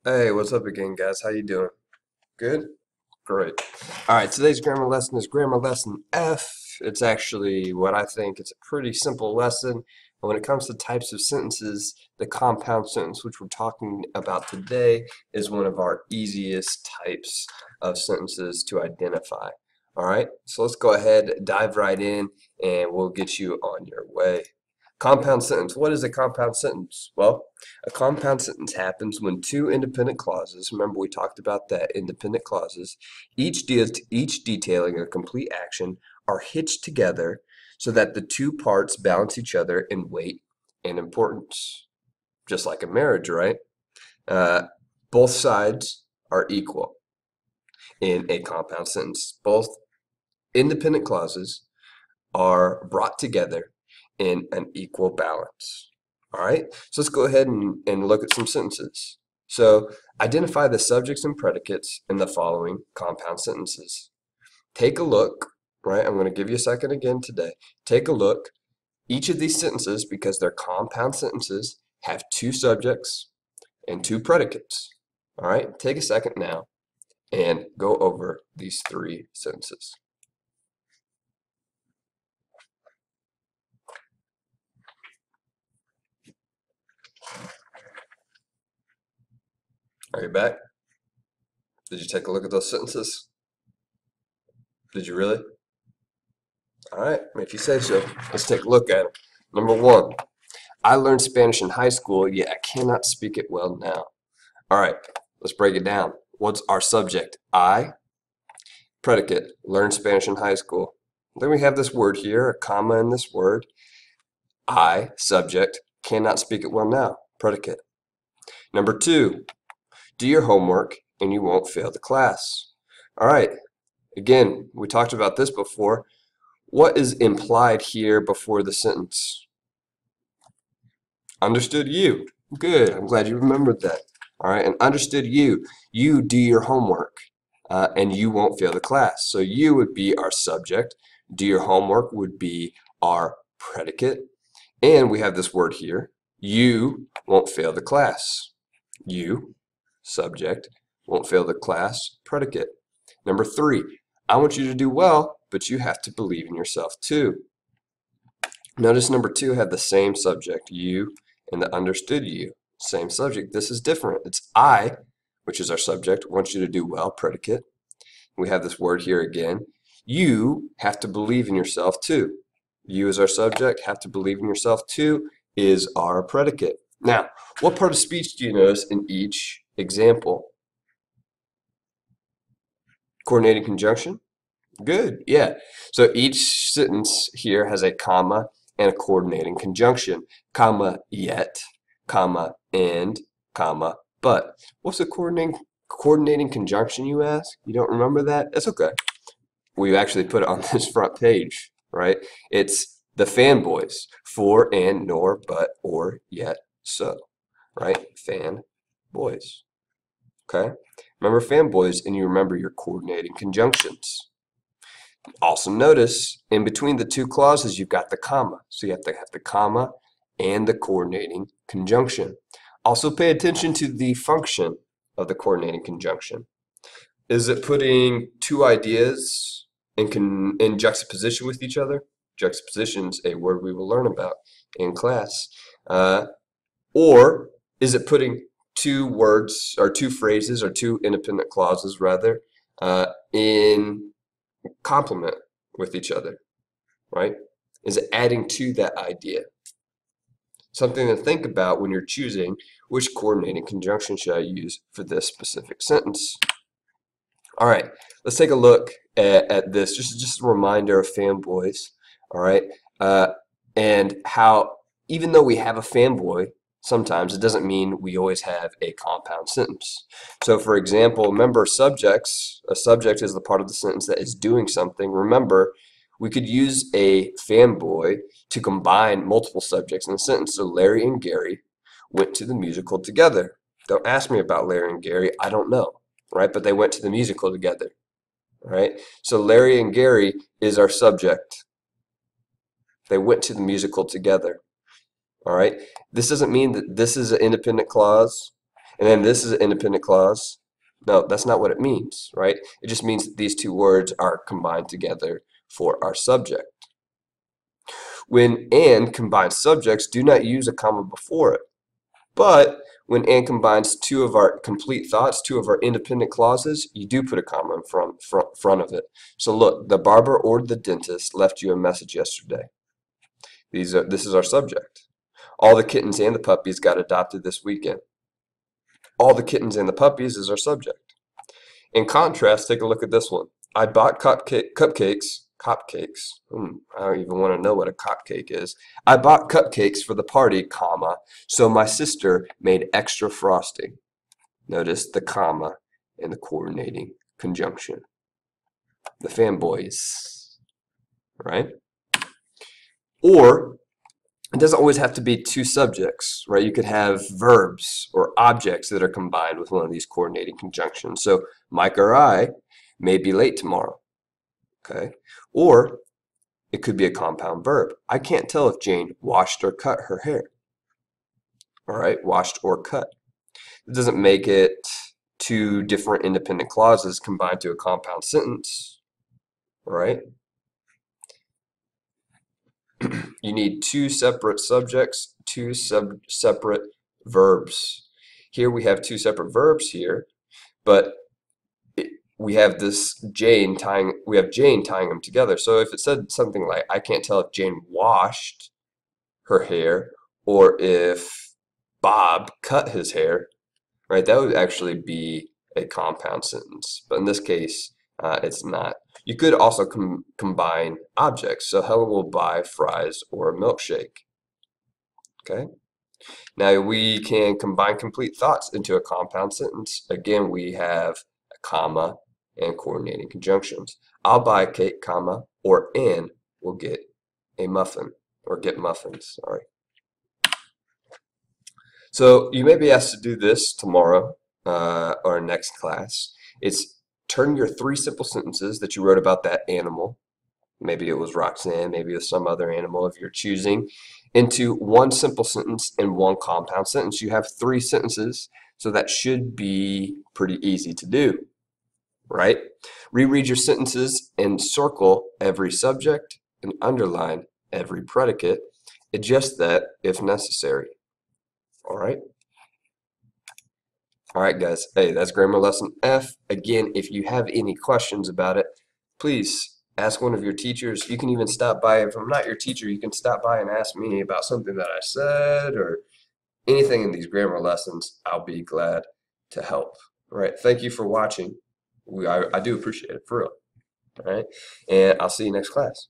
Hey, what's up again, guys? How you doing? Good? Great. All right, today's grammar lesson is grammar lesson F. It's actually what I think it's a pretty simple lesson. And when it comes to types of sentences, the compound sentence, which we're talking about today, is one of our easiest types of sentences to identify. All right, so let's go ahead, dive right in, and we'll get you on your way. Compound sentence. What is a compound sentence? Well, a compound sentence happens when two independent clauses, remember we talked about that, independent clauses, each detailing a complete action, are hitched together so that the two parts balance each other in weight and importance. Just like a marriage, right? Uh, both sides are equal in a compound sentence. Both independent clauses are brought together in an equal balance. All right, so let's go ahead and look at some sentences. So identify the subjects and predicates in the following compound sentences. Take a look, right? I'm going to give you a second again today. Take a look. Each of these sentences, because they're compound sentences, have two subjects and two predicates. All right, take a second now and go over these three sentences. Are you back? Did you take a look at those sentences? Did you really? All right, if you say so, let's take a look at them. Number one, I learned Spanish in high school, yet I cannot speak it well now. All right, let's break it down. What's our subject? I, predicate, learned Spanish in high school. Then we have this word here, a comma in this word. I, subject, cannot speak it well now, predicate. Number two, do your homework and you won't fail the class. All right, again, we talked about this before. What is implied here before the sentence? Understood you. Good. I'm glad you remembered that. All right. And understood you. You do your homework and you won't fail the class. So you would be our subject. Do your homework would be our predicate. And we have this word here. You won't fail the class. You, subject, won't fail the class, predicate. Number three, I want you to do well, but you have to believe in yourself too. Notice number two had the same subject, you, and the understood you. Same subject. This is different. It's I, which is our subject, wants you to do well, predicate. We have this word here again. You have to believe in yourself too. You is our subject, have to believe in yourself too is our predicate. Now, what part of speech do you notice in each example? Coordinating conjunction? Good, yeah. So each sentence here has a comma and a coordinating conjunction. Comma, yet, comma, and, comma, but. What's the coordinating conjunction, you ask? You don't remember that? That's okay. We actually put it on this front page, right? It's the fanboys, for, and, nor, but, or, yet, so, right? Fan, boys, okay? Remember fanboys and you remember your coordinating conjunctions. Also notice in between the two clauses you've got the comma. So you have to have the comma and the coordinating conjunction. Also pay attention to the function of the coordinating conjunction. Is it putting two ideas in juxtaposition with each other? Juxtaposition's a word we will learn about in class. Or is it putting two words or two phrases or two independent clauses rather in complement with each other, right? Is it adding to that idea? Something to think about when you're choosing which coordinating conjunction should I use for this specific sentence. All right, let's take a look at this. Just a reminder of fanboys, all right? And how even though we have a fanboy, sometimes it doesn't mean we always have a compound sentence. So for example, remember subjects. A subject is the part of the sentence that is doing something. Remember, we could use a fanboy to combine multiple subjects in a sentence. So Larry and Gary went to the musical together. Don't ask me about Larry and Gary. I don't know, right? But they went to the musical together, right? So Larry and Gary is our subject. They went to the musical together. All right. This doesn't mean that this is an independent clause. And then this is an independent clause. No, that's not what it means, right? It just means that these two words are combined together for our subject. When and combines subjects, do not use a comma before it. But when and combines two of our complete thoughts, two of our independent clauses, you do put a comma in front of it. So look, the barber or the dentist left you a message yesterday. This is our subject. All the kittens and the puppies got adopted this weekend. All the kittens and the puppies is our subject. In contrast, take a look at this one. I bought cupcakes. I don't even want to know what a cupcake is. I bought cupcakes for the party, comma, so my sister made extra frosting. Notice the comma and the coordinating conjunction. The fanboys, right? Or it doesn't always have to be two subjects, right? You could have verbs or objects that are combined with one of these coordinating conjunctions. So Mike or I may be late tomorrow, okay? Or it could be a compound verb. I can't tell if Jane washed or cut her hair. All right, washed or cut. It doesn't make it two different independent clauses combined to a compound sentence, all right? You need two separate subjects, two separate verbs. Here we have two separate verbs here, but we have Jane tying them together. So if it said something like, I can't tell if Jane washed her hair or if Bob cut his hair, right? That would actually be a compound sentence. But in this case, it's not. You could also combine objects. So Helen will buy fries or a milkshake. Okay. Now we can combine complete thoughts into a compound sentence. Again, we have a comma and coordinating conjunctions. I'll buy a cake, comma, or Anne will get a muffin, or get muffins, sorry. So you may be asked to do this tomorrow or next class. It's turn your three simple sentences that you wrote about that animal, maybe it was Roxanne, maybe it was some other animal if you're choosing, into one simple sentence and one compound sentence. You have three sentences, so that should be pretty easy to do, right? Reread your sentences and circle every subject and underline every predicate. Adjust that if necessary. All right? All right, guys. Hey, that's grammar lesson F. Again, if you have any questions about it, please ask one of your teachers. You can even stop by. If I'm not your teacher, you can stop by and ask me about something that I said or anything in these grammar lessons. I'll be glad to help. All right. Thank you for watching. I do appreciate it, for real. All right. And I'll see you next class.